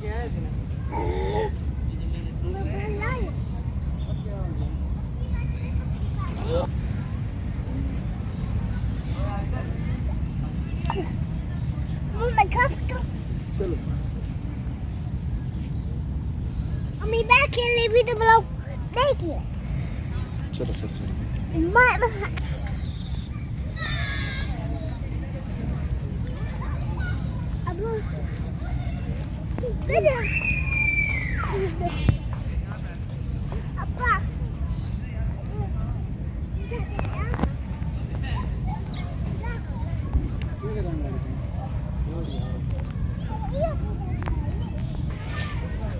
चलो अम्मी बैठ खेलने भी तो बुलाओ देखिए चलो चलो चलो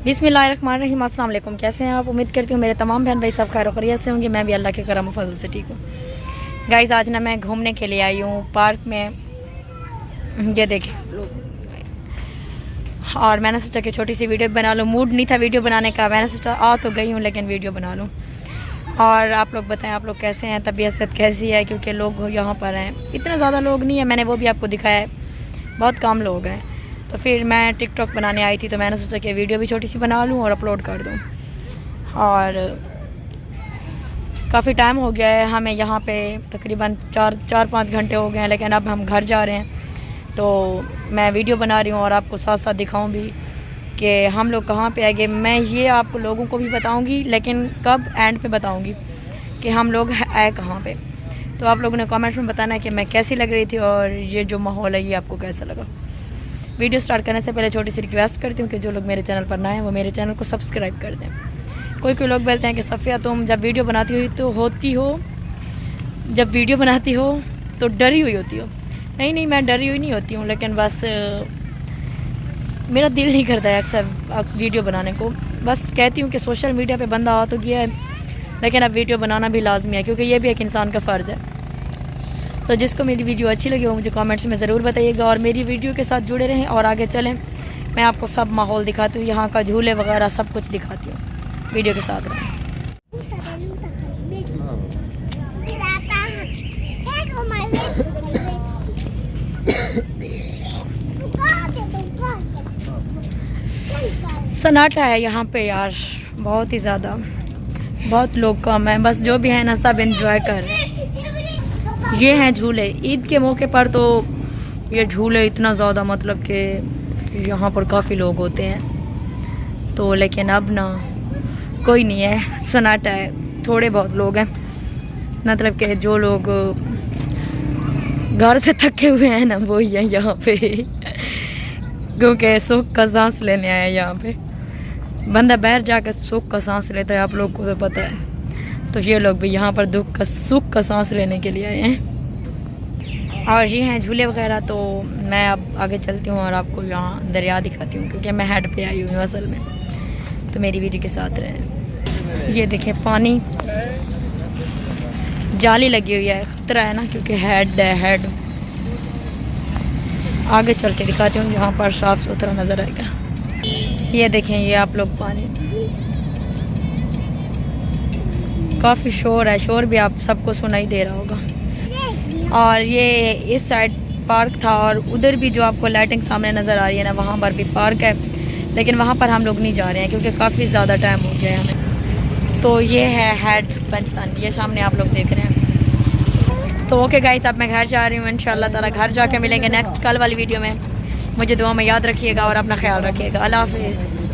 बिस्मिल्लाहिर्रहमानिर्रहीम। अस्सलाम वालेकुम। कैसे हैं आप? उम्मीद करती हूँ मेरे तमाम बहन भाई सब खैर खैरियत से होंगे। मैं भी अल्लाह के करम फजल से ठीक हूँ। गाइस आज ना मैं घूमने के लिए आई हूँ पार्क में, ये देखें लोग, और मैंने सोचा कि छोटी सी वीडियो बना लूँ। मूड नहीं था वीडियो बनाने का, मैंने सोचा आ तो गई हूँ लेकिन वीडियो बना लूँ। और आप लोग बताएं आप लोग कैसे हैं, तबीयत कैसी है, क्योंकि लोग यहाँ पर हैं, इतना ज़्यादा लोग नहीं है, मैंने वो भी आपको दिखाया है, बहुत कम लोग हैं। तो फिर मैं टिकटॉक बनाने आई थी तो मैंने सोचा कि वीडियो भी छोटी सी बना लूँ और अपलोड कर दूँ। और काफ़ी टाइम हो गया है हमें यहाँ पे, तकरीबन 4-5 घंटे हो गए हैं, लेकिन अब हम घर जा रहे हैं तो मैं वीडियो बना रही हूँ और आपको साथ साथ दिखाऊँ भी कि हम लोग कहाँ पे आएंगे। मैं ये आप लोगों को भी बताऊँगी, लेकिन कब एंड पे बताऊँगी कि हम लोग आए कहाँ पे। तो आप लोगों ने कमेंट में बताना है कि मैं कैसी लग रही थी और ये जो माहौल है ये आपको कैसा लगा। वीडियो स्टार्ट करने से पहले छोटी सी रिक्वेस्ट करती हूँ कि जो लोग मेरे चैनल पर नए हैं वो मेरे चैनल को सब्सक्राइब कर दें। कोई लोग बोलते हैं कि सफ़िया तुम जब वीडियो बनाती हो जब वीडियो बनाती हो तो डरी हुई होती हो। नहीं मैं डरी हुई नहीं होती हूँ, लेकिन बस मेरा दिल नहीं करता है अक्सर वीडियो बनाने को। बस कहती हूँ कि सोशल मीडिया पे बंदा आ तो गया है, लेकिन अब वीडियो बनाना भी लाजमी है, क्योंकि ये भी एक इंसान का फ़र्ज़ है। तो जिसको मेरी वीडियो अच्छी लगी वो मुझे कमेंट्स में ज़रूर बताइएगा और मेरी वीडियो के साथ जुड़े रहें और आगे चलें। मैं आपको सब माहौल दिखाती हूँ, यहाँ का झूले वगैरह सब कुछ दिखाती हूँ। वीडियो के साथ रहें। सन्नाटा है यहाँ पे यार, बहुत ही ज़्यादा, बहुत लोग कम हैं, बस जो भी है ना सब एंजॉय कर रहे हैं। ये हैं झूले, ईद के मौके पर तो ये झूले इतना ज़्यादा, मतलब कि यहाँ पर काफ़ी लोग होते हैं। तो लेकिन अब ना कोई नहीं है, सन्नाटा है, थोड़े बहुत लोग हैं, मतलब कि जो लोग घर से थके हुए हैं ना वो ही है यहाँ पे क्योंकि सुख का सांस लेने आया है यहाँ पे। बंदा बाहर जाकर सुख का सांस लेता है, आप लोग को तो पता है। तो ये लोग भी यहाँ पर सुख का सांस लेने के लिए आए हैं। और ये हैं झूले वगैरह। तो मैं अब आगे चलती हूँ और आपको यहाँ दरिया दिखाती हूँ, क्योंकि मैं हेड पे आई हुई हूँ असल में। तो मेरी वीडियो के साथ रहे। ये देखें पानी, जाली लगी हुई है, खतरा है ना, क्योंकि हेड आगे चल के दिखाती हूँ जहाँ पर साफ सुथरा नज़र आएगा। ये देखें, ये आप लोग पानी, काफ़ी शोर है, शोर भी आप सबको सुनाई दे रहा होगा। और ये इस साइड पार्क था और उधर भी जो आपको लाइटिंग सामने नज़र आ रही है ना, वहाँ पर भी पार्क है, लेकिन वहाँ पर हम लोग नहीं जा रहे हैं क्योंकि काफ़ी ज़्यादा टाइम हो गया है हमें। तो ये है हेड पंचतन, ये सामने आप लोग देख रहे हैं। तो ओके गाइस, अब मैं घर जा रही हूँ, इंशाल्लाह ताला घर जाके मिलेंगे नेक्स्ट कल वाली वीडियो में। मुझे दुआ में याद रखिएगा और अपना ख्याल रखिएगा। अल्लाह हाफिज़।